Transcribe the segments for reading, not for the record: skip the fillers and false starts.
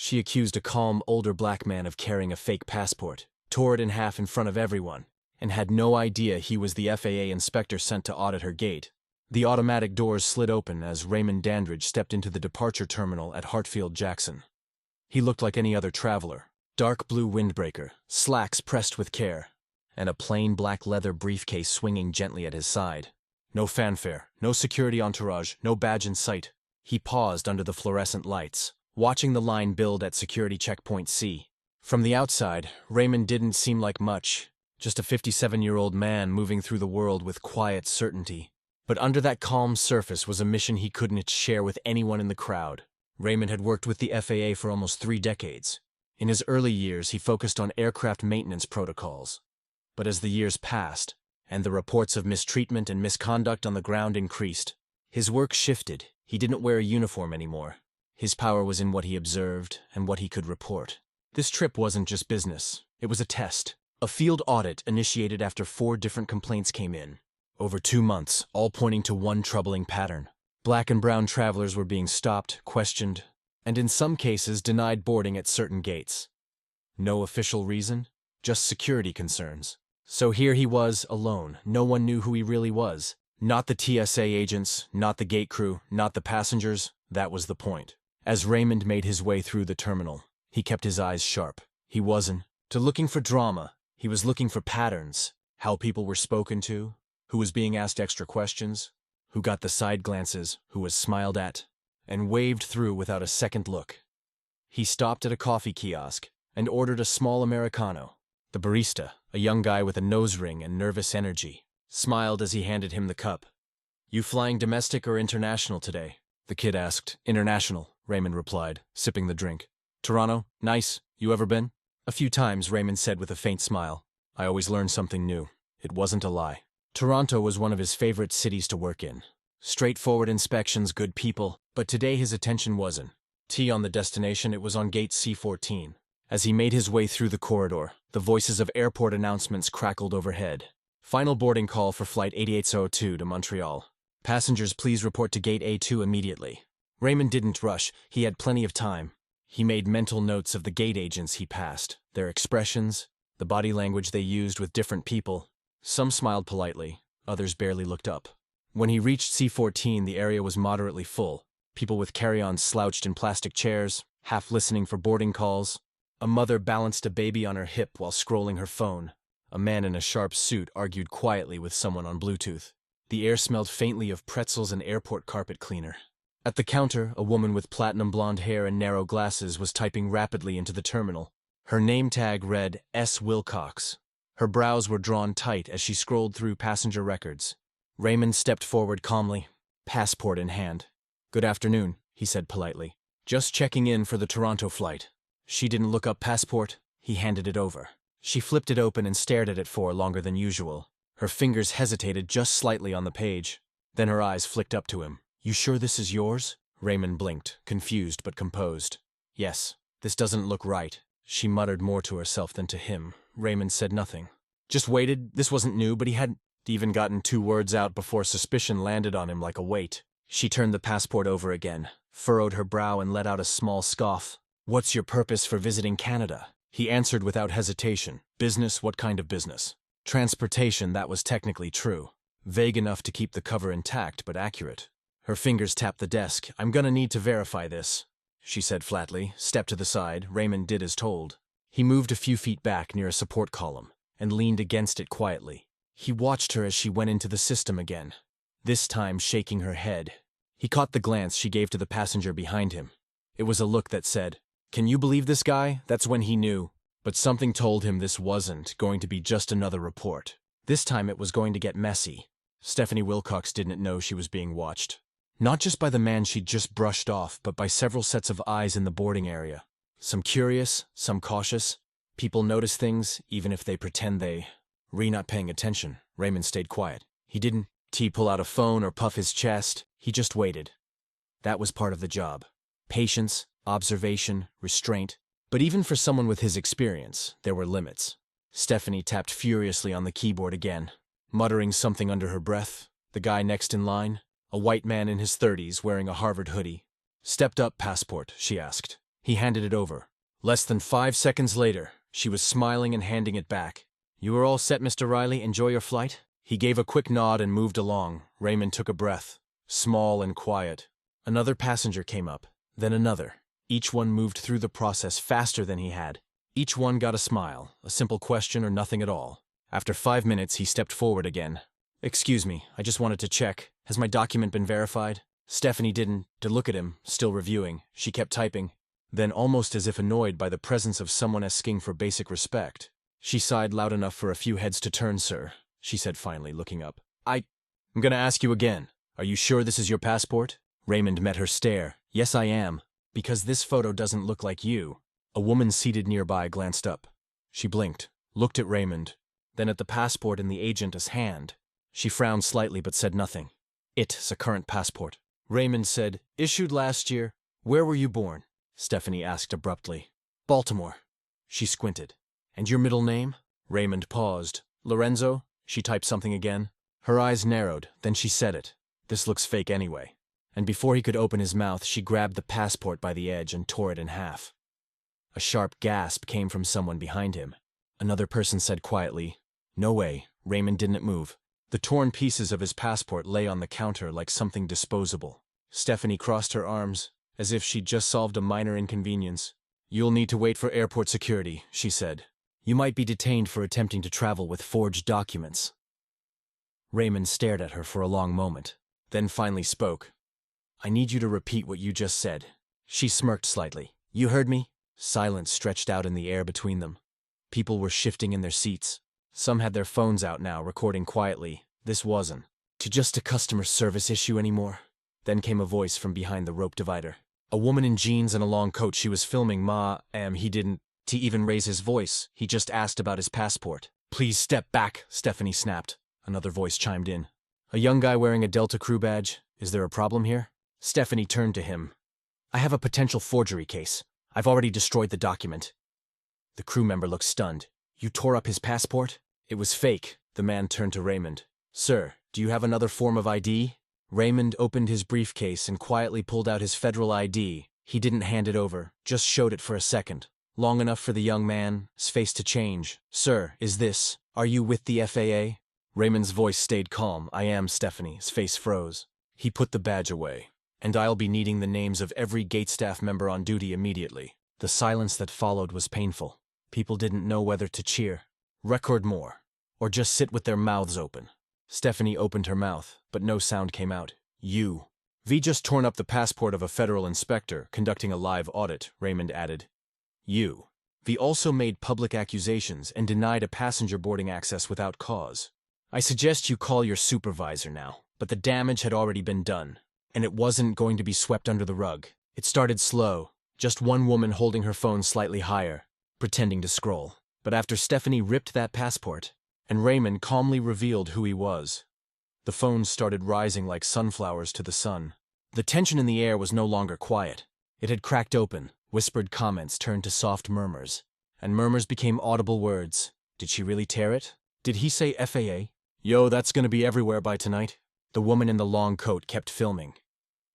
She accused a calm, older black man of carrying a fake passport, tore it in half in front of everyone, and had no idea he was the FAA inspector sent to audit her gate. The automatic doors slid open as Raymond Dandridge stepped into the departure terminal at Hartfield-Jackson. He looked like any other traveler. Dark blue windbreaker, slacks pressed with care, and a plain black leather briefcase swinging gently at his side. No fanfare, no security entourage, no badge in sight. He paused under the fluorescent lights, watching the line build at security checkpoint C. From the outside, Raymond didn't seem like much, just a 57-year-old man moving through the world with quiet certainty. But under that calm surface was a mission he couldn't share with anyone in the crowd. Raymond had worked with the FAA for almost 3 decades. In his early years, he focused on aircraft maintenance protocols. But as the years passed, and the reports of mistreatment and misconduct on the ground increased, his work shifted. He didn't wear a uniform anymore. His power was in what he observed and what he could report. This trip wasn't just business. It was a test. A field audit initiated after 4 different complaints came in. Over 2 months, all pointing to one troubling pattern. Black and brown travelers were being stopped, questioned, and in some cases denied boarding at certain gates. No official reason, just security concerns. So here he was, alone. No one knew who he really was. Not the TSA agents, not the gate crew, not the passengers. That was the point. As Raymond made his way through the terminal, he kept his eyes sharp. He wasn't looking for drama. He was looking for patterns. How people were spoken to, who was being asked extra questions, who got the side glances, who was smiled at, and waved through without a second look. He stopped at a coffee kiosk and ordered a small Americano. The barista, a young guy with a nose ring and nervous energy, smiled as he handed him the cup. "You flying domestic or international today?" the kid asked. "International," Raymond replied, sipping the drink. "Toronto? Nice. You ever been?" "A few times," Raymond said with a faint smile. "I always learn something new." It wasn't a lie. Toronto was one of his favorite cities to work in. Straightforward inspections, good people, but today his attention wasn't on the destination, it was on gate C14. As he made his way through the corridor, the voices of airport announcements crackled overhead. "Final boarding call for flight 8802 to Montreal. Passengers please report to gate A2 immediately." Raymond didn't rush, he had plenty of time. He made mental notes of the gate agents he passed, their expressions, the body language they used with different people. Some smiled politely, others barely looked up. When he reached C14, the area was moderately full. People with carry-ons slouched in plastic chairs, half listening for boarding calls. A mother balanced a baby on her hip while scrolling her phone. A man in a sharp suit argued quietly with someone on Bluetooth. The air smelled faintly of pretzels and airport carpet cleaner. At the counter, a woman with platinum blonde hair and narrow glasses was typing rapidly into the terminal. Her name tag read S. Wilcox. Her brows were drawn tight as she scrolled through passenger records. Raymond stepped forward calmly, passport in hand. "Good afternoon," he said politely. "Just checking in for the Toronto flight." She didn't look up passport. He handed it over. She flipped it open and stared at it for longer than usual. Her fingers hesitated just slightly on the page. Then her eyes flicked up to him. "You sure this is yours?" Raymond blinked, confused but composed. "Yes, this doesn't look right." She muttered more to herself than to him. Raymond said nothing. Just waited. This wasn't new, but he hadn't even gotten 2 words out before suspicion landed on him like a weight. She turned the passport over again, furrowed her brow and let out a small scoff. "What's your purpose for visiting Canada?" He answered without hesitation. "Business? What kind of business?" "Transportation," that was technically true. Vague enough to keep the cover intact, but accurate. Her fingers tapped the desk. "I'm gonna need to verify this," she said flatly, stepped to the side. Raymond did as told. He moved a few feet back near a support column and leaned against it quietly. He watched her as she went into the system again, this time shaking her head. He caught the glance she gave to the passenger behind him. It was a look that said, "Can you believe this guy?" That's when he knew. But something told him this wasn't going to be just another report. This time it was going to get messy. Stephanie Wilcox didn't know she was being watched. Not just by the man she'd just brushed off, but by several sets of eyes in the boarding area. Some curious, some cautious. People notice things, even if they pretend they not paying attention. Raymond stayed quiet. He didn't pull out a phone or puff his chest. He just waited. That was part of the job. Patience, observation, restraint. But even for someone with his experience, there were limits. Stephanie tapped furiously on the keyboard again, muttering something under her breath. The guy next in line, a white man in his 30s wearing a Harvard hoodie. "Stepped up passport," she asked. He handed it over. Less than 5 seconds later, she was smiling and handing it back. "You are all set, Mr. Riley. Enjoy your flight?" He gave a quick nod and moved along. Raymond took a breath, small and quiet. Another passenger came up, then another. Each one moved through the process faster than he had. Each one got a smile, a simple question or nothing at all. After 5 minutes, he stepped forward again. "Excuse me, I just wanted to check. Has my document been verified?" Stephanie didn't look at him, still reviewing. She kept typing. Then, almost as if annoyed by the presence of someone asking for basic respect, she sighed loud enough for a few heads to turn. "Sir," she said finally, looking up. I'm gonna ask you again. Are you sure this is your passport?" Raymond met her stare. "Yes, I am. Because this photo doesn't look like you." A woman seated nearby glanced up. She blinked, looked at Raymond, then at the passport in the agent's hand. She frowned slightly but said nothing. "It's a current passport." Raymond said, "Issued last year. Where were you born?" Stephanie asked abruptly. "Baltimore." She squinted. "And your middle name?" Raymond paused. "Lorenzo?" She typed something again. Her eyes narrowed, then she said it. "This looks fake anyway." And before he could open his mouth, she grabbed the passport by the edge and tore it in half. A sharp gasp came from someone behind him. Another person said quietly, "No way." Raymond didn't move. The torn pieces of his passport lay on the counter like something disposable. Stephanie crossed her arms, as if she'd just solved a minor inconvenience. "You'll need to wait for airport security," she said. "You might be detained for attempting to travel with forged documents." Raymond stared at her for a long moment, then finally spoke. "I need you to repeat what you just said." She smirked slightly. "You heard me?" Silence stretched out in the air between them. People were shifting in their seats. Some had their phones out now, recording quietly. This wasn't just a customer service issue anymore. Then came a voice from behind the rope divider. A woman in jeans and a long coat. She was filming he didn't even raise his voice. He just asked about his passport. "Please step back," Stephanie snapped. Another voice chimed in. "A young guy wearing a Delta crew badge. Is there a problem here?" Stephanie turned to him. "I have a potential forgery case. I've already destroyed the document." The crew member looked stunned. "You tore up his passport?" "It was fake." The man turned to Raymond. "Sir, do you have another form of ID?" Raymond opened his briefcase and quietly pulled out his federal ID. He didn't hand it over, just showed it for a second. Long enough for the young man's face to change. "Sir, are you with the FAA?" Raymond's voice stayed calm. "I am." Stephanie's face froze. He put the badge away. "And I'll be needing the names of every gate staff member on duty immediately." The silence that followed was painful. People didn't know whether to cheer, record more, or just sit with their mouths open. Stephanie opened her mouth, but no sound came out. "V just torn up the passport of a federal inspector conducting a live audit," Raymond added. "V also made public accusations and denied a passenger boarding access without cause. I suggest you call your supervisor now." But the damage had already been done, and it wasn't going to be swept under the rug. It started slow, just one woman holding her phone slightly higher, pretending to scroll. But after Stephanie ripped that passport, and Raymond calmly revealed who he was, the phones started rising like sunflowers to the sun. The tension in the air was no longer quiet. It had cracked open. Whispered comments turned to soft murmurs, and murmurs became audible words. Did she really tear it? Did he say FAA? "Yo, that's gonna be everywhere by tonight." The woman in the long coat kept filming.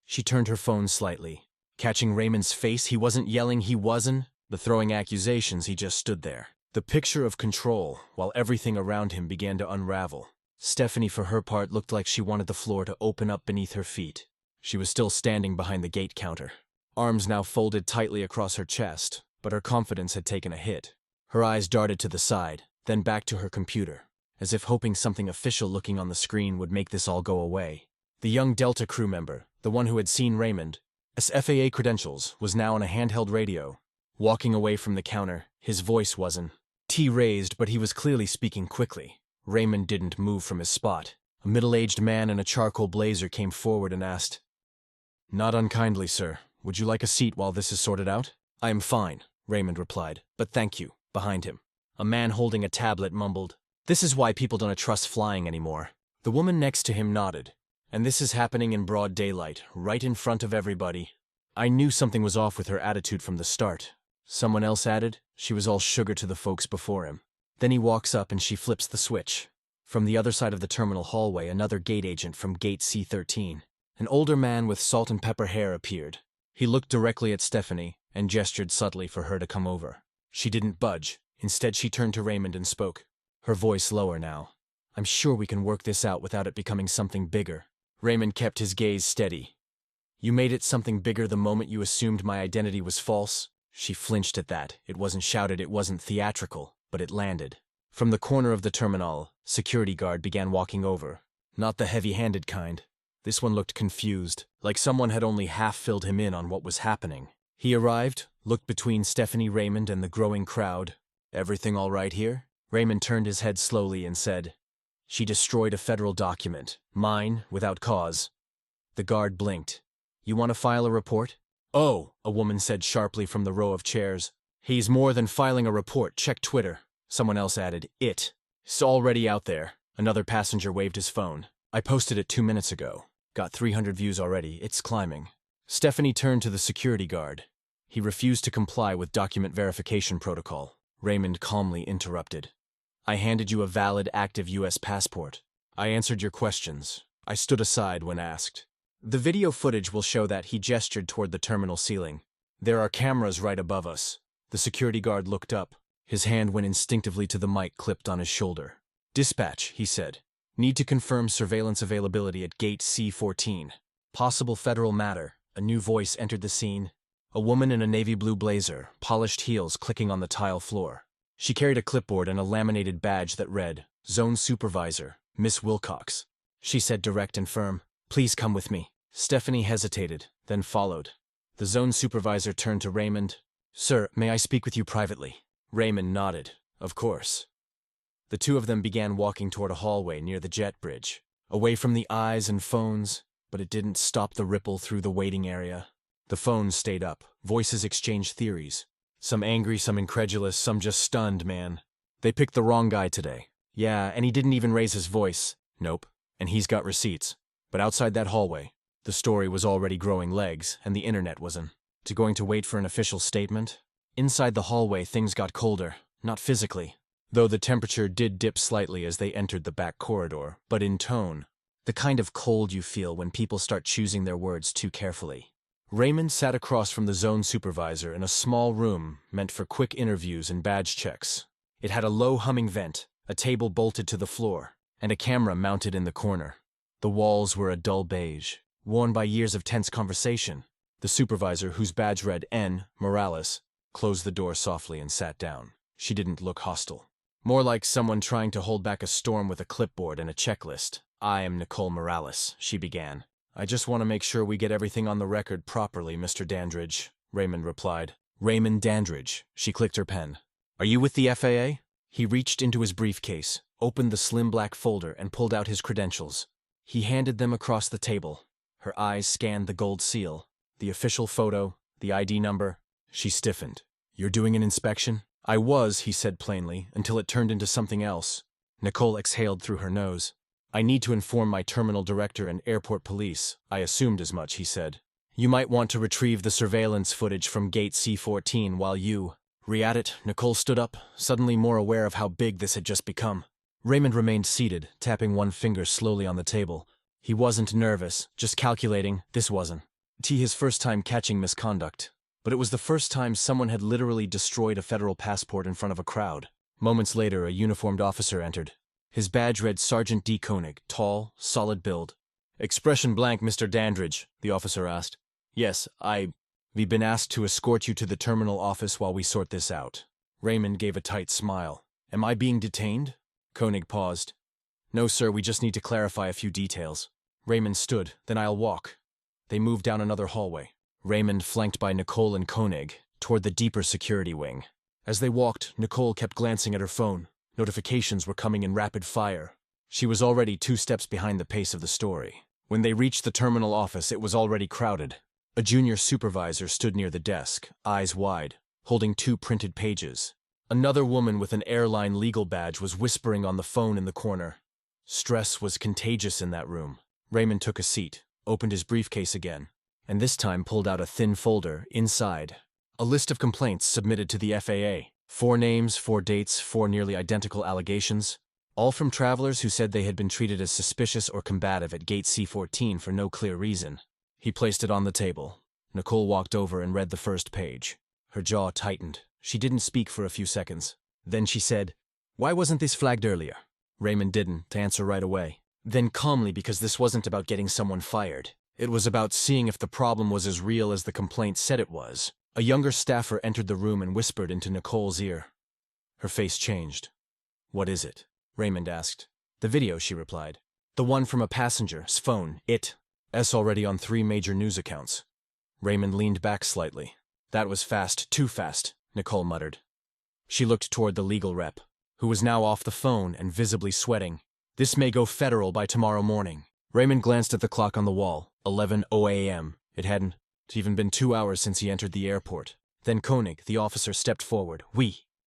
She turned her phone slightly, catching Raymond's face. He wasn't yelling, he wasn't throwing accusations, he just stood there. The picture of control, while everything around him began to unravel. Stephanie, for her part, looked like she wanted the floor to open up beneath her feet. She was still standing behind the gate counter, arms now folded tightly across her chest, but her confidence had taken a hit. Her eyes darted to the side, then back to her computer, as if hoping something official looking on the screen would make this all go away. The young Delta crew member, the one who had seen Raymond's FAA credentials, was now on a handheld radio. Walking away from the counter, his voice wasn't raised, but he was clearly speaking quickly. Raymond didn't move from his spot. A middle-aged man in a charcoal blazer came forward and asked, "Not unkindly, sir. Would you like a seat while this is sorted out?" "I am fine," Raymond replied, "but thank you." Behind him, a man holding a tablet mumbled, "This is why people don't trust flying anymore." The woman next to him nodded. "And this is happening in broad daylight, right in front of everybody." "I knew something was off with her attitude from the start," someone else added. "She was all sugar to the folks before him." Then he walks up and she flips the switch. From the other side of the terminal hallway, another gate agent from gate C13. An older man with salt and pepper hair appeared. He looked directly at Stephanie, and gestured subtly for her to come over. She didn't budge. Instead, she turned to Raymond and spoke, her voice lower now. I'm sure we can work this out without it becoming something bigger. Raymond kept his gaze steady. You made it something bigger the moment you assumed my identity was false? She flinched at that. It wasn't shouted, it wasn't theatrical, but it landed. From the corner of the terminal, security guard began walking over. Not the heavy-handed kind. This one looked confused, like someone had only half filled him in on what was happening. He arrived, looked between Stephanie, Raymond, and the growing crowd. Everything all right here? Raymond turned his head slowly and said, She destroyed a federal document. Mine, without cause. The guard blinked. You want to file a report? Oh, a woman said sharply from the row of chairs. He's more than filing a report. Check Twitter. Someone else added, It's already out there. Another passenger waved his phone. I posted it 2 minutes ago. Got 300 views already. It's climbing. Stephanie turned to the security guard. He refused to comply with document verification protocol. Raymond calmly interrupted. I handed you a valid, active U.S. passport. I answered your questions. I stood aside when asked. The video footage will show that he gestured toward the terminal ceiling. There are cameras right above us. The security guard looked up. His hand went instinctively to the mic clipped on his shoulder. Dispatch, he said. Need to confirm surveillance availability at gate C14. Possible federal matter. A new voice entered the scene. A woman in a navy blue blazer, polished heels clicking on the tile floor. She carried a clipboard and a laminated badge that read, Zone Supervisor, Miss Wilcox. She said direct and firm, Please come with me. Stephanie hesitated, then followed. The zone supervisor turned to Raymond. Sir, may I speak with you privately? Raymond nodded. Of course. The two of them began walking toward a hallway near the jet bridge, away from the eyes and phones, but it didn't stop the ripple through the waiting area. The phones stayed up. Voices exchanged theories. Some angry, some incredulous, some just stunned, man. They picked the wrong guy today. Yeah, and he didn't even raise his voice. Nope. And he's got receipts. But outside that hallway, the story was already growing legs, and the internet wasn't. Going to wait for an official statement? Inside the hallway, things got colder. Not physically, though the temperature did dip slightly as they entered the back corridor, but in tone. The kind of cold you feel when people start choosing their words too carefully. Raymond sat across from the zone supervisor in a small room meant for quick interviews and badge checks. It had a low humming vent, a table bolted to the floor, and a camera mounted in the corner. The walls were a dull beige, worn by years of tense conversation. The supervisor, whose badge read N. Morales, closed the door softly and sat down. She didn't look hostile. More like someone trying to hold back a storm with a clipboard and a checklist. I am Nicole Morales, she began. I just want to make sure we get everything on the record properly, Mr. Dandridge, Raymond replied. Raymond Dandridge. She clicked her pen. Are you with the FAA? He reached into his briefcase, opened the slim black folder, and pulled out his credentials. He handed them across the table. Her eyes scanned the gold seal, the official photo, the ID number. She stiffened. You're doing an inspection? I was, he said plainly, until it turned into something else. Nicole exhaled through her nose. I need to inform my terminal director and airport police. I assumed as much, he said. You might want to retrieve the surveillance footage from gate C14 while you... At it, Nicole stood up, suddenly more aware of how big this had just become. Raymond remained seated, tapping one finger slowly on the table. He wasn't nervous, just calculating. This wasn't his first time catching misconduct. But it was the first time someone had literally destroyed a federal passport in front of a crowd. Moments later, a uniformed officer entered. His badge read Sergeant D. Koenig, tall, solid build. Expression blank, Mr. Dandridge, the officer asked. Yes, we've been asked to escort you to the terminal office while we sort this out. Raymond gave a tight smile. Am I being detained? Koenig paused. No, sir, we just need to clarify a few details. Raymond stood, then I'll walk. They moved down another hallway. Raymond, flanked by Nicole and Koenig, toward the deeper security wing. As they walked, Nicole kept glancing at her phone. Notifications were coming in rapid fire. She was already 2 steps behind the pace of the story. When they reached the terminal office, it was already crowded. A junior supervisor stood near the desk, eyes wide, holding 2 printed pages. Another woman with an airline legal badge was whispering on the phone in the corner. Stress was contagious in that room. Raymond took a seat, opened his briefcase again, and this time pulled out a thin folder. Inside, a list of complaints submitted to the FAA. 4 names, 4 dates, 4 nearly identical allegations, all from travelers who said they had been treated as suspicious or combative at gate C14 for no clear reason. He placed it on the table. Nicole walked over and read the first page. Her jaw tightened. She didn't speak for a few seconds. Then she said, "Why wasn't this flagged earlier?" Raymond didn't answer right away. Then calmly, because this wasn't about getting someone fired. It was about seeing if the problem was as real as the complaint said it was. A younger staffer entered the room and whispered into Nicole's ear. Her face changed. "What is it?" Raymond asked. "The video," she replied. "The one from a passenger's phone. It's already on 3 major news accounts." Raymond leaned back slightly. "That was fast, too fast," Nicole muttered. She looked toward the legal rep, who was now off the phone and visibly sweating. "This may go federal by tomorrow morning." Raymond glanced at the clock on the wall. 11:00 a.m. It hadn't even been 2 hours since he entered the airport. Then Koenig, the officer, stepped forward.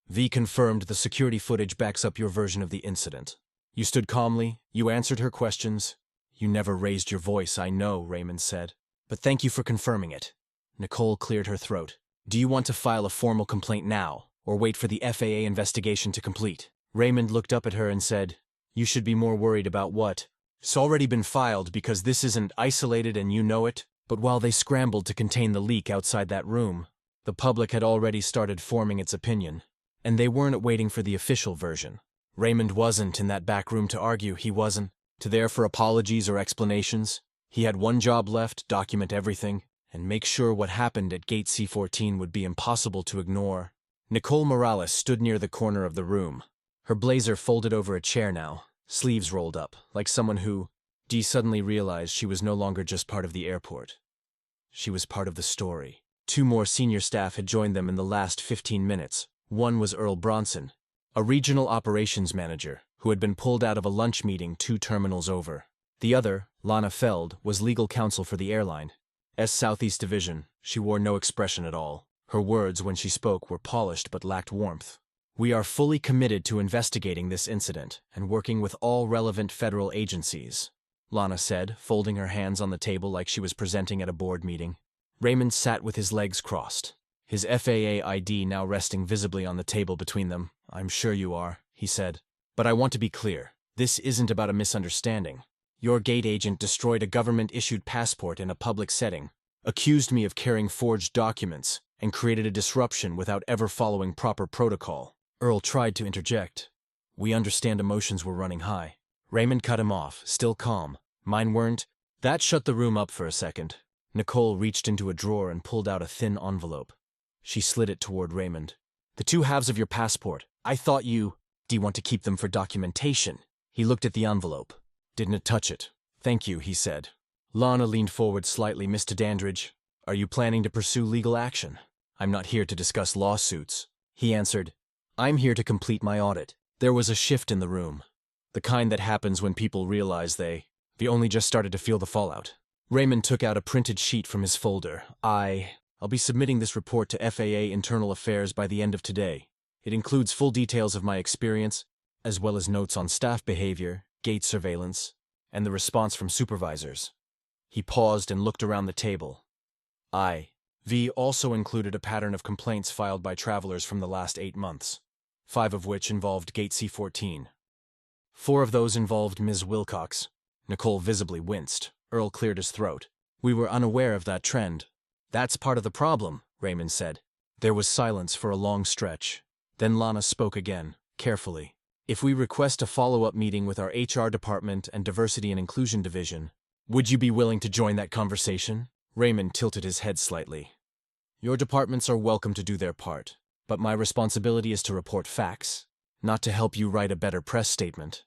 V confirmed the security footage backs up your version of the incident. You stood calmly, you answered her questions. You never raised your voice, I know, Raymond said. But thank you for confirming it. Nicole cleared her throat. Do you want to file a formal complaint now, or wait for the FAA investigation to complete? Raymond looked up at her and said, You should be more worried about what? It's already been filed because this isn't isolated and you know it. But while they scrambled to contain the leak outside that room, the public had already started forming its opinion. And they weren't waiting for the official version. Raymond wasn't in that back room to argue. He wasn't there for apologies or explanations. He had one job left, document everything, and make sure what happened at Gate C-14 would be impossible to ignore. Nicole Morales stood near the corner of the room. Her blazer folded over a chair now, sleeves rolled up, like someone who, Dee suddenly realized she was no longer just part of the airport. She was part of the story. 2 more senior staff had joined them in the last 15 minutes. One was Earl Bronson, a regional operations manager who had been pulled out of a lunch meeting 2 terminals over. The other, Lana Feld, was legal counsel for the airline. Southeast Division. She wore no expression at all. Her words, when she spoke, were polished but lacked warmth. We are fully committed to investigating this incident and working with all relevant federal agencies, Lana said, folding her hands on the table like she was presenting at a board meeting. Raymond sat with his legs crossed, his FAA ID now resting visibly on the table between them. I'm sure you are, he said. But I want to be clear. This isn't about a misunderstanding. Your gate agent destroyed a government-issued passport in a public setting, accused me of carrying forged documents, and created a disruption without ever following proper protocol. Earl tried to interject. We understand emotions were running high. Raymond cut him off, still calm. Mine weren't. That shut the room up for a second. Nicole reached into a drawer and pulled out a thin envelope. She slid it toward Raymond. The 2 halves of your passport. I thought you... Do you want to keep them for documentation? He looked at the envelope. Didn't touch it. Thank you, he said. Lana leaned forward slightly. Mr. Dandridge, are you planning to pursue legal action? I'm not here to discuss lawsuits. He answered. I'm here to complete my audit. There was a shift in the room. The kind that happens when people realize they only just started to feel the fallout. Raymond took out a printed sheet from his folder. I'll be submitting this report to FAA Internal Affairs by the end of today. It includes full details of my experience, as well as notes on staff behavior, gate surveillance, and the response from supervisors. He paused and looked around the table. V also included a pattern of complaints filed by travelers from the last 8 months, 5 of which involved Gate C-14. 4 of those involved Ms. Wilcox. Nicole visibly winced. Earl cleared his throat. We were unaware of that trend. That's part of the problem, Raymond said. There was silence for a long stretch. Then Lana spoke again, carefully. If we request a follow-up meeting with our HR department and Diversity and Inclusion Division, would you be willing to join that conversation? Raymond tilted his head slightly. Your departments are welcome to do their part, but my responsibility is to report facts, not to help you write a better press statement.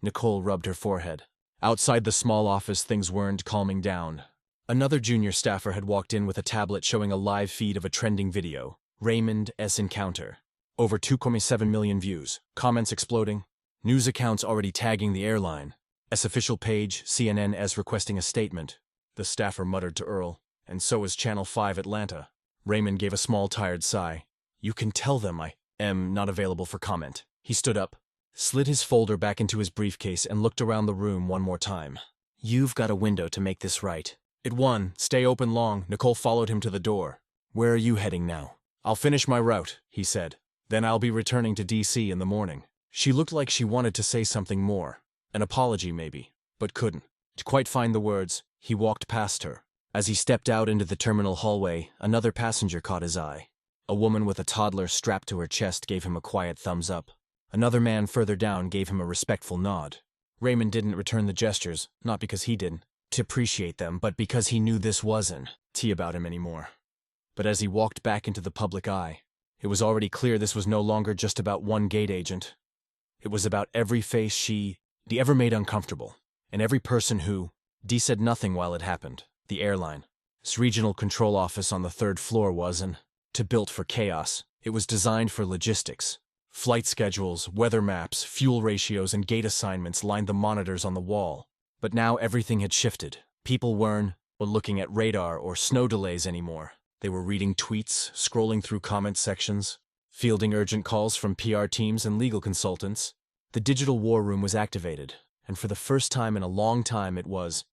Nicole rubbed her forehead. Outside the small office, things weren't calming down. Another junior staffer had walked in with a tablet showing a live feed of a trending video, Raymond's encounter. Over 2.7 million views, comments exploding, news accounts already tagging the airline. Official page, CNN requesting a statement. The staffer muttered to Earl, and so is Channel 5 Atlanta. Raymond gave a small tired sigh. You can tell them I am not available for comment. He stood up, slid his folder back into his briefcase and looked around the room one more time. You've got a window to make this right. It won. Stay open long. Nicole followed him to the door. Where are you heading now? I'll finish my route, he said. Then I'll be returning to D.C. in the morning. She looked like she wanted to say something more. An apology, maybe, but couldn't. To quite find the words, he walked past her. As he stepped out into the terminal hallway, another passenger caught his eye. A woman with a toddler strapped to her chest gave him a quiet thumbs up. Another man further down gave him a respectful nod. Raymond didn't return the gestures, not because he didn't appreciate them, but because he knew this wasn't about him anymore. But as he walked back into the public eye, it was already clear this was no longer just about one gate agent. It was about every face she ever made uncomfortable, and every person who said nothing while it happened. The airline. Its regional control office on the 3rd floor was built for chaos. It was designed for logistics. Flight schedules, weather maps, fuel ratios, and gate assignments lined the monitors on the wall. But now everything had shifted. People weren't looking at radar or snow delays anymore. They were reading tweets, scrolling through comment sections, fielding urgent calls from PR teams and legal consultants. The digital war room was activated, and for the first time in a long time it was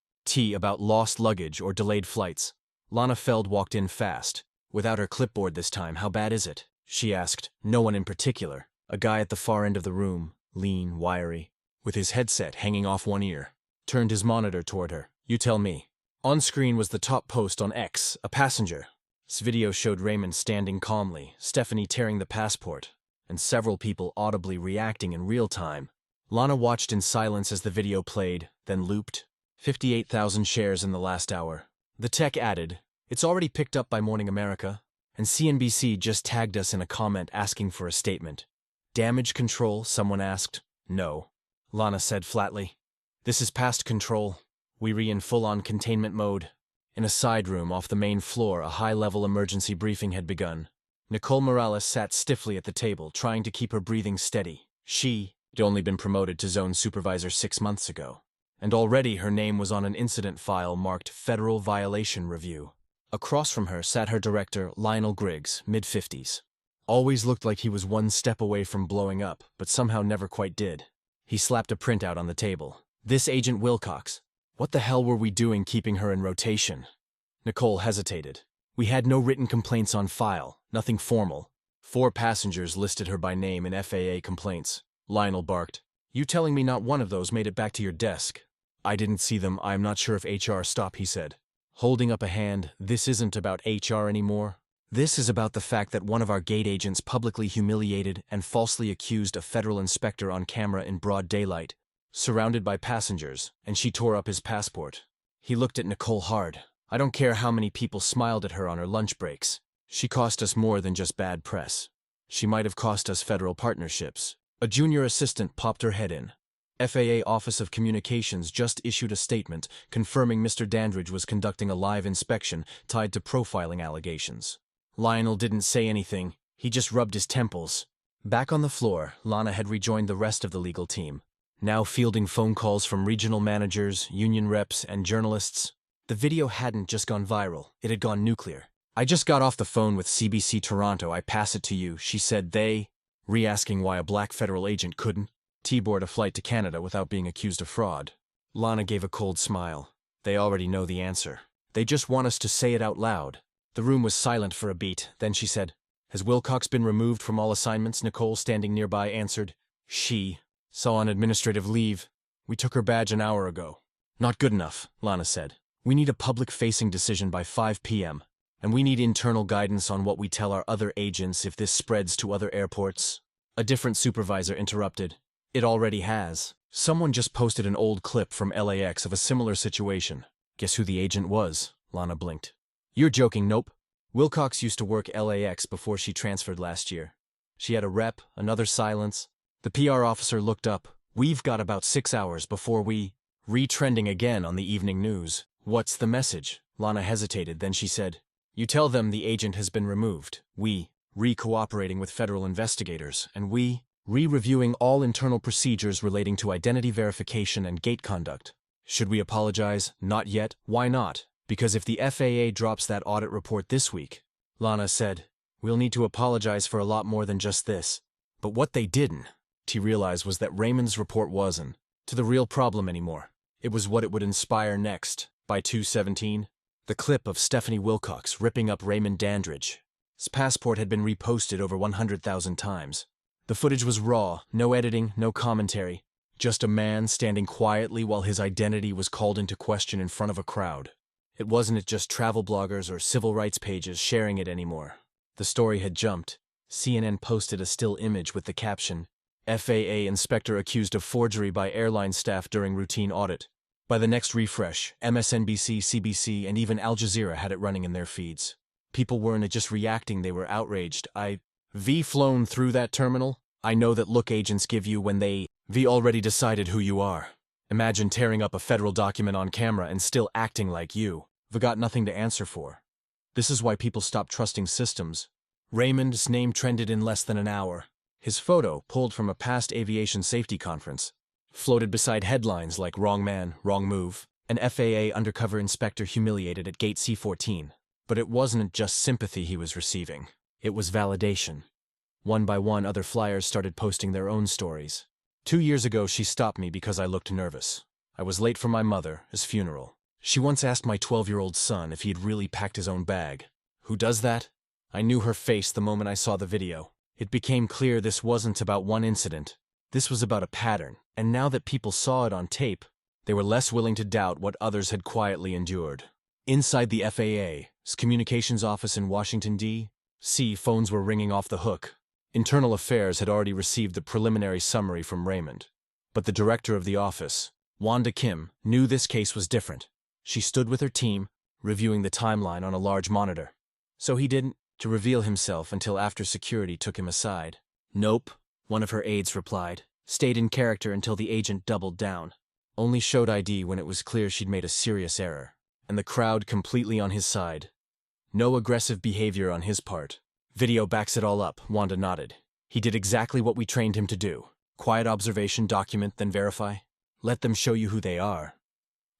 about lost luggage or delayed flights. Lana Feld walked in fast. Without her clipboard this time. How bad is it? She asked. No one in particular. A guy at the far end of the room, lean, wiry, with his headset hanging off one ear, turned his monitor toward her. You tell me. On screen was the top post on X, a passenger. This video showed Raymond standing calmly, Stephanie tearing the passport, and several people audibly reacting in real time. Lana watched in silence as the video played, then looped. 58,000 shares in the last hour. The tech added, "It's already picked up by Morning America," and CNBC just tagged us in a comment asking for a statement. Damage control, someone asked. No. Lana said flatly. This is past control. We're in full-on containment mode. In a side room off the main floor, a high-level emergency briefing had begun. Nicole Morales sat stiffly at the table, trying to keep her breathing steady. She had only been promoted to zone supervisor 6 months ago, and already her name was on an incident file marked Federal Violation Review. Across from her sat her director, Lionel Griggs, mid-50s. Always looked like he was one step away from blowing up, but somehow never quite did. He slapped a printout on the table. This Agent Wilcox. What the hell were we doing keeping her in rotation? Nicole hesitated. We had no written complaints on file, nothing formal. 4 passengers listed her by name in FAA complaints. Lionel barked. You telling me not one of those made it back to your desk? I didn't see them. I'm not sure if HR stopped, he said. Holding up a hand, this isn't about HR anymore. This is about the fact that one of our gate agents publicly humiliated and falsely accused a federal inspector on camera in broad daylight, surrounded by passengers, and she tore up his passport. He looked at Nicole hard. I don't care how many people smiled at her on her lunch breaks. She cost us more than just bad press. She might have cost us federal partnerships. A junior assistant popped her head in. FAA Office of Communications just issued a statement confirming Mr. Dandridge was conducting a live inspection tied to profiling allegations. Lionel didn't say anything. He just rubbed his temples. Back on the floor, Lana had rejoined the rest of the legal team, now fielding phone calls from regional managers, union reps, and journalists. The video hadn't just gone viral, it had gone nuclear. I just got off the phone with CBC Toronto. I pass it to you, she said. They, re-asking why a black federal agent couldn't board a flight to Canada without being accused of fraud. Lana gave a cold smile. They already know the answer. They just want us to say it out loud. The room was silent for a beat. Then she said, Has Wilcox been removed from all assignments? Nicole, standing nearby, answered. She saw on administrative leave. We took her badge an hour ago. Not good enough, Lana said. We need a public-facing decision by 5 p.m. And we need internal guidance on what we tell our other agents if this spreads to other airports. A different supervisor interrupted. It already has. Someone just posted an old clip from LAX of a similar situation. Guess who the agent was? Lana blinked. You're joking, nope. Wilcox used to work LAX before she transferred last year. She had a rep, another silence. The PR officer looked up. We've got about 6 hours before we... Re-trending again on the evening news. What's the message? Lana hesitated, then she said, You tell them the agent has been removed. We, re-cooperating with federal investigators, and we, re-reviewing all internal procedures relating to identity verification and gate conduct. Should we apologize? Not yet. Why not? Because if the FAA drops that audit report this week, Lana said, we'll need to apologize for a lot more than just this. But what they didn't, realize was that Raymond's report wasn't to the real problem anymore. It was what it would inspire next. By 2:17, the clip of Stephanie Wilcox ripping up Raymond Dandridge. His passport had been reposted over 100,000 times. The footage was raw, no editing, no commentary, just a man standing quietly while his identity was called into question in front of a crowd. It wasn't just travel bloggers or civil rights pages sharing it anymore. The story had jumped. CNN posted a still image with the caption, FAA inspector accused of forgery by airline staff during routine audit. By the next refresh, MSNBC, CBC, and even Al Jazeera had it running in their feeds. People weren't just reacting, they were outraged. V flown through that terminal? I know that look agents give you when they V already decided who you are. Imagine tearing up a federal document on camera and still acting like you. V got nothing to answer for. This is why people stopped trusting systems. Raymond's name trended in less than an hour. His photo, pulled from a past aviation safety conference, floated beside headlines like Wrong Man, Wrong Move, an FAA undercover inspector humiliated at Gate C-14. But it wasn't just sympathy he was receiving. It was validation. One by one, other flyers started posting their own stories. 2 years ago, she stopped me because I looked nervous. I was late for my mother's funeral. She once asked my 12-year-old son if he had really packed his own bag. Who does that? I knew her face the moment I saw the video. It became clear this wasn't about one incident. This was about a pattern, and now that people saw it on tape, they were less willing to doubt what others had quietly endured. Inside the FAA's communications office in Washington, D.C., phones were ringing off the hook. Internal Affairs had already received the preliminary summary from Raymond. But the director of the office, Wanda Kim, knew this case was different. She stood with her team, reviewing the timeline on a large monitor. So he didn't to reveal himself until after security took him aside. Nope, one of her aides replied. Stayed in character until the agent doubled down. Only showed ID when it was clear she'd made a serious error. And the crowd completely on his side. No aggressive behavior on his part. Video backs it all up, Wanda nodded. He did exactly what we trained him to do. Quiet observation, document, then verify. Let them show you who they are.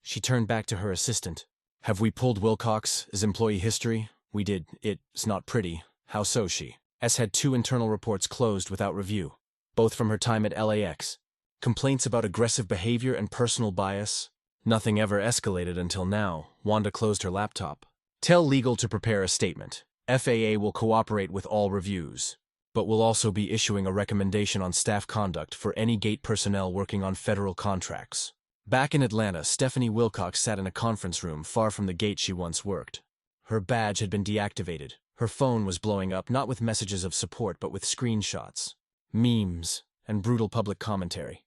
She turned back to her assistant. Have we pulled Wilcox's employee history? We did. It's not pretty. How so? She had 2 internal reports closed without review, both from her time at LAX. Complaints about aggressive behavior and personal bias. Nothing ever escalated until now. Wanda closed her laptop. Tell legal to prepare a statement. FAA will cooperate with all reviews, but will also be issuing a recommendation on staff conduct for any gate personnel working on federal contracts. Back in Atlanta, Stephanie Wilcox sat in a conference room far from the gate she once worked. Her badge had been deactivated. Her phone was blowing up not with messages of support but with screenshots, memes, and brutal public commentary.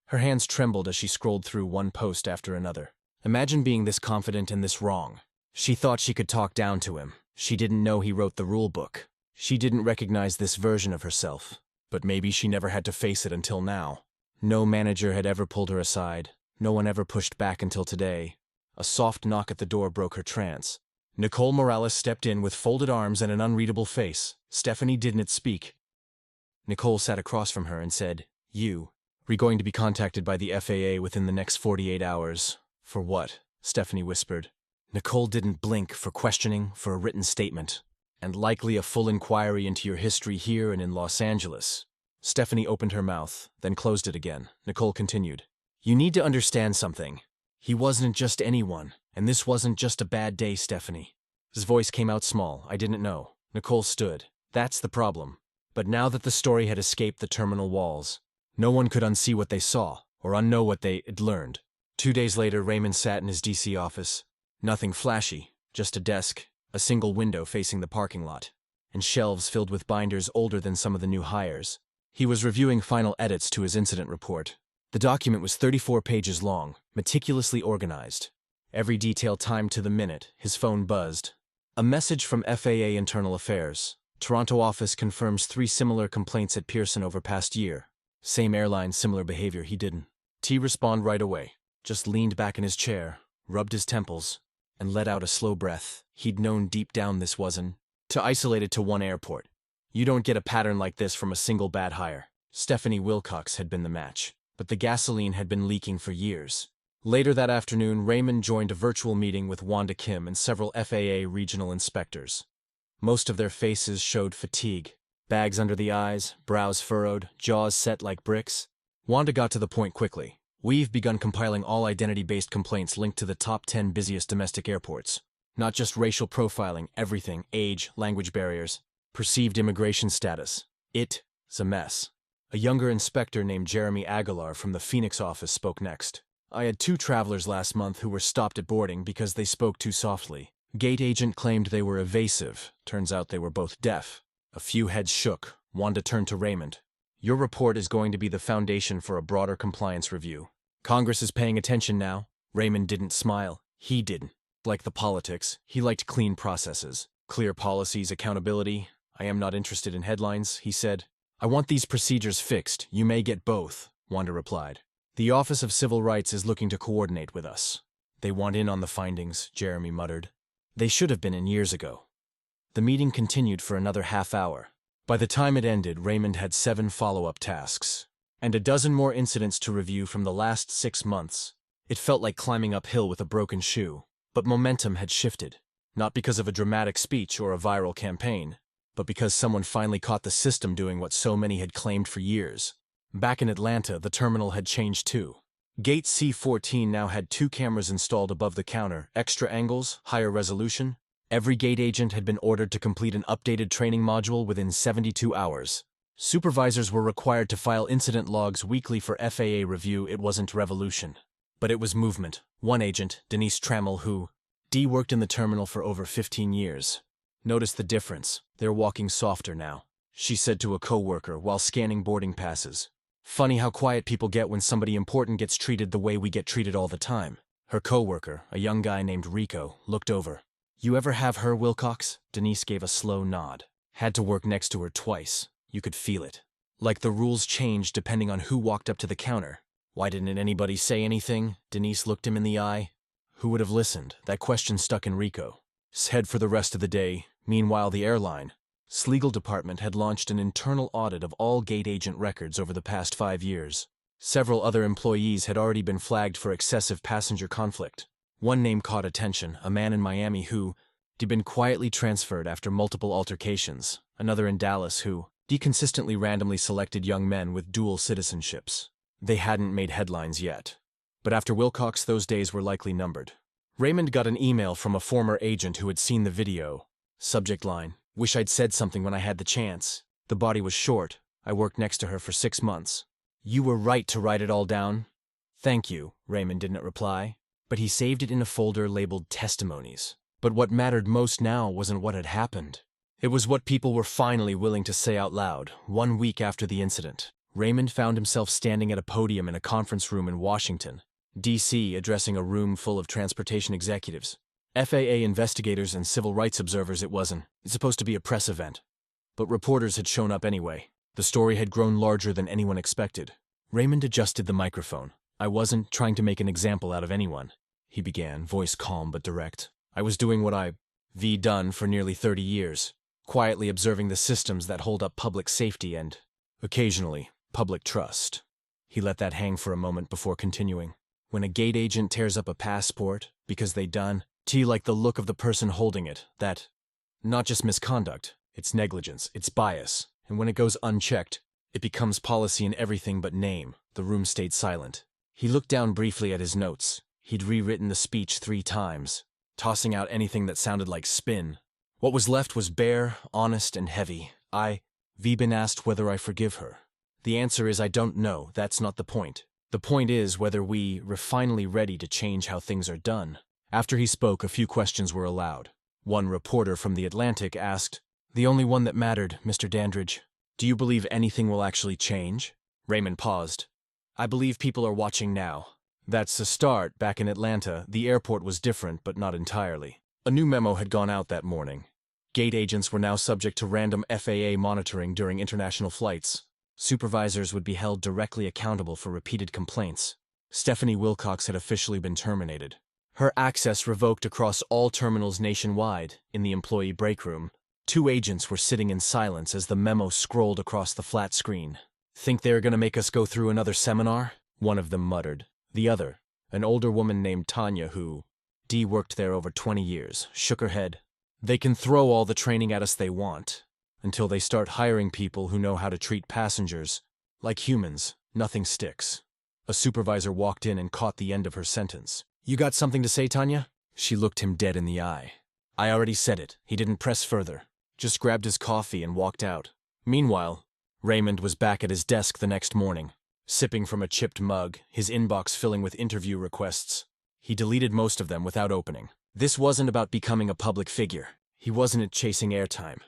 Her hands trembled as she scrolled through one post after another. Imagine being this confident and this wrong. She thought she could talk down to him. She didn't know he wrote the rule book. She didn't recognize this version of herself. But maybe she never had to face it until now. No manager had ever pulled her aside. No one ever pushed back until today. A soft knock at the door broke her trance. Nicole Morales stepped in with folded arms and an unreadable face. Stephanie didn't speak. Nicole sat across from her and said, We're going to be contacted by the FAA within the next 48 hours. For what? Stephanie whispered. Nicole didn't blink. For questioning, for a written statement, and likely a full inquiry into your history here and in Los Angeles. Stephanie opened her mouth, then closed it again. Nicole continued. You need to understand something. He wasn't just anyone, and this wasn't just a bad day, Stephanie. His voice came out small. I didn't know. Nicole stood. That's the problem. But now that the story had escaped the terminal walls, no one could unsee what they saw, or unknow what they had learned. 2 days later, Raymond sat in his DC office. Nothing flashy, just a desk, a single window facing the parking lot, and shelves filled with binders older than some of the new hires. He was reviewing final edits to his incident report. The document was 34 pages long, meticulously organized. Every detail timed to the minute. His phone buzzed. A message from FAA Internal Affairs. Toronto office confirms 3 similar complaints at Pearson over past year. Same airline, similar behavior. He didn't respond right away. Just leaned back in his chair, rubbed his temples, and let out a slow breath. He'd known deep down this wasn't isolated to one airport. You don't get a pattern like this from a single bad hire. Stephanie Wilcox had been the match, but the gasoline had been leaking for years. Later that afternoon, Raymond joined a virtual meeting with Wanda Kim and several FAA regional inspectors. Most of their faces showed fatigue. Bags under the eyes, brows furrowed, jaws set like bricks. Wanda got to the point quickly. We've begun compiling all identity-based complaints linked to the top 10 busiest domestic airports. Not just racial profiling, everything, age, language barriers, perceived immigration status. It's a mess. A younger inspector named Jeremy Aguilar from the Phoenix office spoke next. I had 2 travelers last month who were stopped at boarding because they spoke too softly. Gate agent claimed they were evasive. Turns out they were both deaf. A few heads shook. Wanda turned to Raymond. Your report is going to be the foundation for a broader compliance review. Congress is paying attention now. Raymond didn't smile. He didn't. Like the politics, he liked clean processes. Clear policies, accountability. I am not interested in headlines, he said. I want these procedures fixed. You may get both, Wanda replied. The Office of Civil Rights is looking to coordinate with us. They want in on the findings, Jeremy muttered. They should have been in years ago. The meeting continued for another half hour. By the time it ended, Raymond had 7 follow-up tasks, and a dozen more incidents to review from the last 6 months. It felt like climbing uphill with a broken shoe, but momentum had shifted, not because of a dramatic speech or a viral campaign, but because someone finally caught the system doing what so many had claimed for years. Back in Atlanta, the terminal had changed too. Gate C14 now had 2 cameras installed above the counter, extra angles, higher resolution. Every gate agent had been ordered to complete an updated training module within 72 hours. Supervisors were required to file incident logs weekly for FAA review. It wasn't revolution, but it was movement. One agent, Denise Trammell, who worked in the terminal for over 15 years, noticed the difference. They're walking softer now, she said to a coworker while scanning boarding passes. Funny how quiet people get when somebody important gets treated the way we get treated all the time. Her coworker, a young guy named Rico, looked over. You ever have her, Wilcox? Denise gave a slow nod. Had to work next to her twice. You could feel it. Like the rules changed depending on who walked up to the counter. Why didn't anybody say anything? Denise looked him in the eye. Who would have listened? That question stuck in Rico. Head for the rest of the day. Meanwhile, the airline's legal department had launched an internal audit of all gate agent records over the past 5 years. Several other employees had already been flagged for excessive passenger conflict. One name caught attention, a man in Miami who had been quietly transferred after multiple altercations. Another in Dallas who consistently randomly selected young men with dual citizenships. They hadn't made headlines yet. But after Wilcox, those days were likely numbered. Raymond got an email from a former agent who had seen the video. Subject line, wish I'd said something when I had the chance. The body was short. I worked next to her for 6 months. You were right to write it all down. Thank you, Raymond didn't reply. But he saved it in a folder labeled Testimonies. But what mattered most now wasn't what had happened. It was what people were finally willing to say out loud. 1 week after the incident, Raymond found himself standing at a podium in a conference room in Washington, D.C., addressing a room full of transportation executives, FAA investigators and civil rights observers. It's supposed to be a press event. But reporters had shown up anyway. The story had grown larger than anyone expected. Raymond adjusted the microphone. I wasn't trying to make an example out of anyone, he began, voice calm but direct. I was doing what I've done for nearly 30 years, quietly observing the systems that hold up public safety and, occasionally, public trust. He let that hang for a moment before continuing. When a gate agent tears up a passport because they done, like the look of the person holding it, that, not just misconduct, it's negligence, it's bias, and when it goes unchecked, it becomes policy in everything but name. The room stayed silent. He looked down briefly at his notes. He'd rewritten the speech 3 times, tossing out anything that sounded like spin. What was left was bare, honest, and heavy. I've been asked whether I forgive her. The answer is I don't know. That's not the point. The point is whether we're finally ready to change how things are done. After he spoke, a few questions were allowed. One reporter from The Atlantic asked, The only one that mattered, Mr. Dandridge. Do you believe anything will actually change? Raymond paused. I believe people are watching now. That's a start. Back in Atlanta, the airport was different, but not entirely. A new memo had gone out that morning. Gate agents were now subject to random FAA monitoring during international flights. Supervisors would be held directly accountable for repeated complaints. Stephanie Wilcox had officially been terminated. Her access revoked across all terminals nationwide. In the employee break room, 2 agents were sitting in silence as the memo scrolled across the flat screen. Think they're gonna make us go through another seminar? One of them muttered. The other, an older woman named Tanya who worked there over 20 years, shook her head. They can throw all the training at us they want. Until they start hiring people who know how to treat passengers like humans, nothing sticks. A supervisor walked in and caught the end of her sentence. You got something to say, Tanya? She looked him dead in the eye. I already said it. He didn't press further. Just grabbed his coffee and walked out. Meanwhile, Raymond was back at his desk the next morning, sipping from a chipped mug, his inbox filling with interview requests. He deleted most of them without opening. This wasn't about becoming a public figure. He wasn't chasing airtime.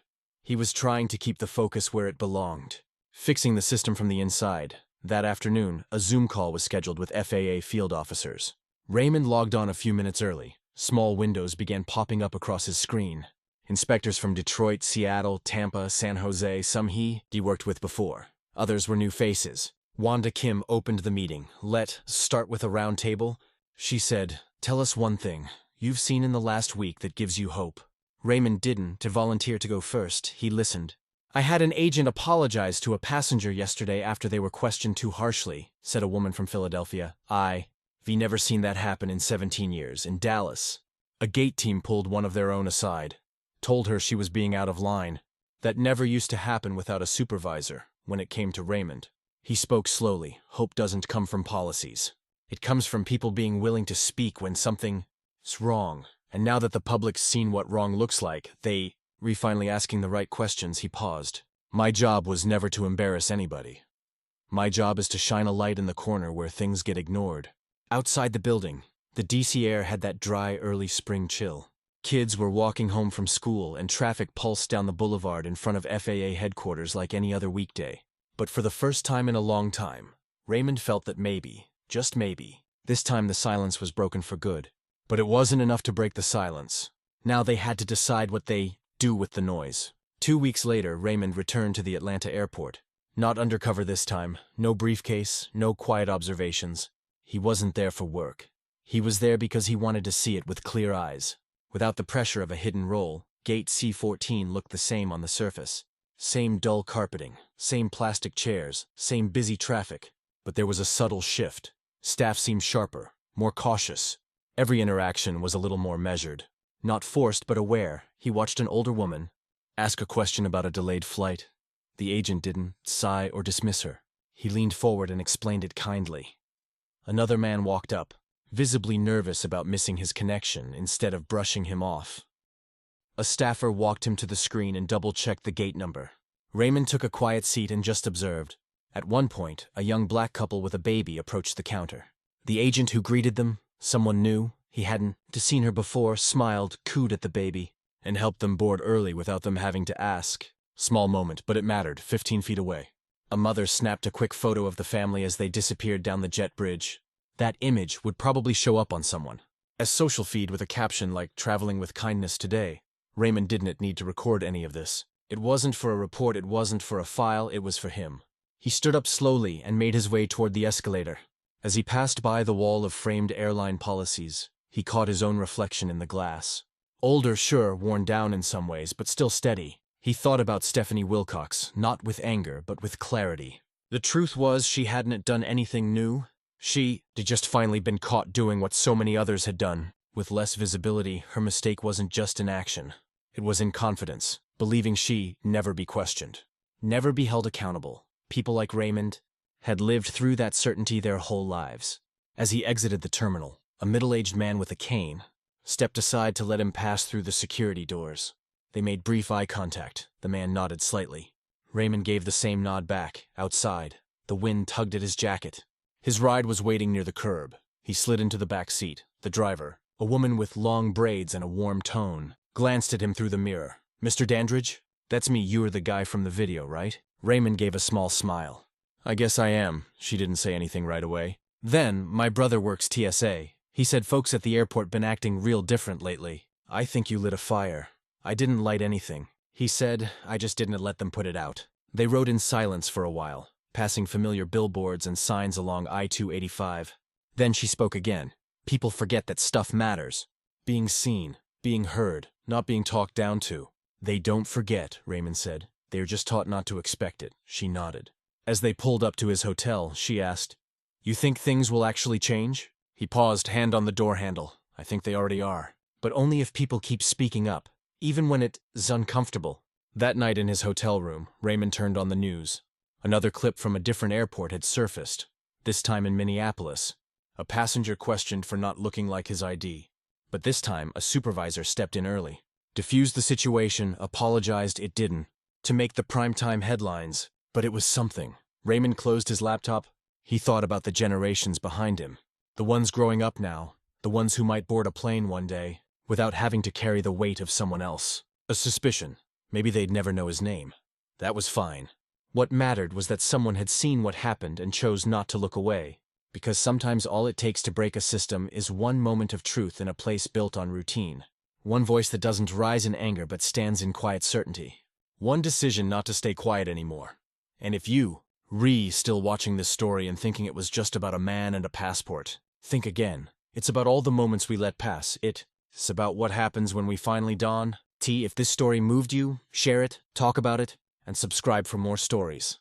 He was trying to keep the focus where it belonged, fixing the system from the inside. That afternoon, a Zoom call was scheduled with FAA field officers. Raymond logged on a few minutes early. Small windows began popping up across his screen. Inspectors from Detroit, Seattle, Tampa, San Jose, some he worked with before. Others were new faces. Wanda Kim opened the meeting. Let's start with a round table. She said, "Tell us one thing you've seen in the last week that gives you hope." Raymond didn't volunteer to go first. He listened. "I had an agent apologize to a passenger yesterday after they were questioned too harshly," said a woman from Philadelphia. "We've never seen that happen in 17 years. In Dallas, a gate team pulled one of their own aside, told her she was being out of line. That never used to happen without a supervisor." When it came to Raymond, he spoke slowly. "Hope doesn't come from policies. It comes from people being willing to speak when something's wrong. And now that the public's seen what wrong looks like, they finally asking the right questions." He paused. "My job was never to embarrass anybody. My job is to shine a light in the corner where things get ignored." Outside the building, the DC air had that dry early spring chill. Kids were walking home from school and traffic pulsed down the boulevard in front of FAA headquarters like any other weekday. But for the first time in a long time, Raymond felt that maybe, just maybe, this time the silence was broken for good. But it wasn't enough to break the silence. Now they had to decide what they do with the noise. 2 weeks later, Raymond returned to the Atlanta airport. Not undercover this time, no briefcase, no quiet observations. He wasn't there for work. He was there because he wanted to see it with clear eyes. Without the pressure of a hidden role, Gate C-14 looked the same on the surface. Same dull carpeting, same plastic chairs, same busy traffic. But there was a subtle shift. Staff seemed sharper, more cautious. Every interaction was a little more measured. Not forced, but aware. He watched an older woman ask a question about a delayed flight. The agent didn't sigh or dismiss her. He leaned forward and explained it kindly. Another man walked up, visibly nervous about missing his connection instead of brushing him off. A staffer walked him to the screen and double-checked the gate number. Raymond took a quiet seat and just observed. At one point, a young black couple with a baby approached the counter. The agent who greeted them, someone new, he hadn't seen her before, smiled, cooed at the baby, and helped them board early without them having to ask. Small moment, but it mattered, 15 feet away. A mother snapped a quick photo of the family as they disappeared down the jet bridge. That image would probably show up on someone. As social feed with a caption like "Traveling with kindness today." Raymond didn't need to record any of this. It wasn't for a report, it wasn't for a file, it was for him. He stood up slowly and made his way toward the escalator. As he passed by the wall of framed airline policies, he caught his own reflection in the glass. Older, sure, worn down in some ways, but still steady. He thought about Stephanie Wilcox, not with anger, but with clarity. The truth was she hadn't done anything new. She'd just finally been caught doing what so many others had done. With less visibility, her mistake wasn't just in action. It was in confidence, believing she'd never be questioned, never be held accountable. People like Raymond had lived through that certainty their whole lives. As he exited the terminal, a middle-aged man with a cane stepped aside to let him pass through the security doors. They made brief eye contact. The man nodded slightly. Raymond gave the same nod back. Outside, the wind tugged at his jacket. His ride was waiting near the curb. He slid into the back seat. The driver, a woman with long braids and a warm tone, glanced at him through the mirror. "Mr. Dandridge? That's me. You're the guy from the video, right?" Raymond gave a small smile. "I guess I am." She didn't say anything right away. "Then, my brother works TSA. He said folks at the airport been acting real different lately. I think you lit a fire." "I didn't light anything," he said. "I just didn't let them put it out." They rode in silence for a while, passing familiar billboards and signs along I-285. Then she spoke again. "People forget that stuff matters. Being seen, being heard, not being talked down to." "They don't forget," Raymond said. "They're just taught not to expect it." She nodded. As they pulled up to his hotel, she asked, "You think things will actually change?" He paused, hand on the door handle. "I think they already are. But only if people keep speaking up, even when it's uncomfortable." That night in his hotel room, Raymond turned on the news. Another clip from a different airport had surfaced, this time in Minneapolis. A passenger questioned for not looking like his ID. But this time, a supervisor stepped in early, diffused the situation, apologized it didn't, to make the primetime headlines, but it was something. Raymond closed his laptop. He thought about the generations behind him, the ones growing up now, the ones who might board a plane one day. without having to carry the weight of someone else. A suspicion. Maybe they'd never know his name. That was fine. What mattered was that someone had seen what happened and chose not to look away, because sometimes all it takes to break a system is one moment of truth in a place built on routine. One voice that doesn't rise in anger but stands in quiet certainty. One decision not to stay quiet anymore. And if you, still watching this story and thinking it was just about a man and a passport, think again. It's about all the moments we let pass. It's about what happens when we finally dawn. If this story moved you, share it, talk about it, and subscribe for more stories.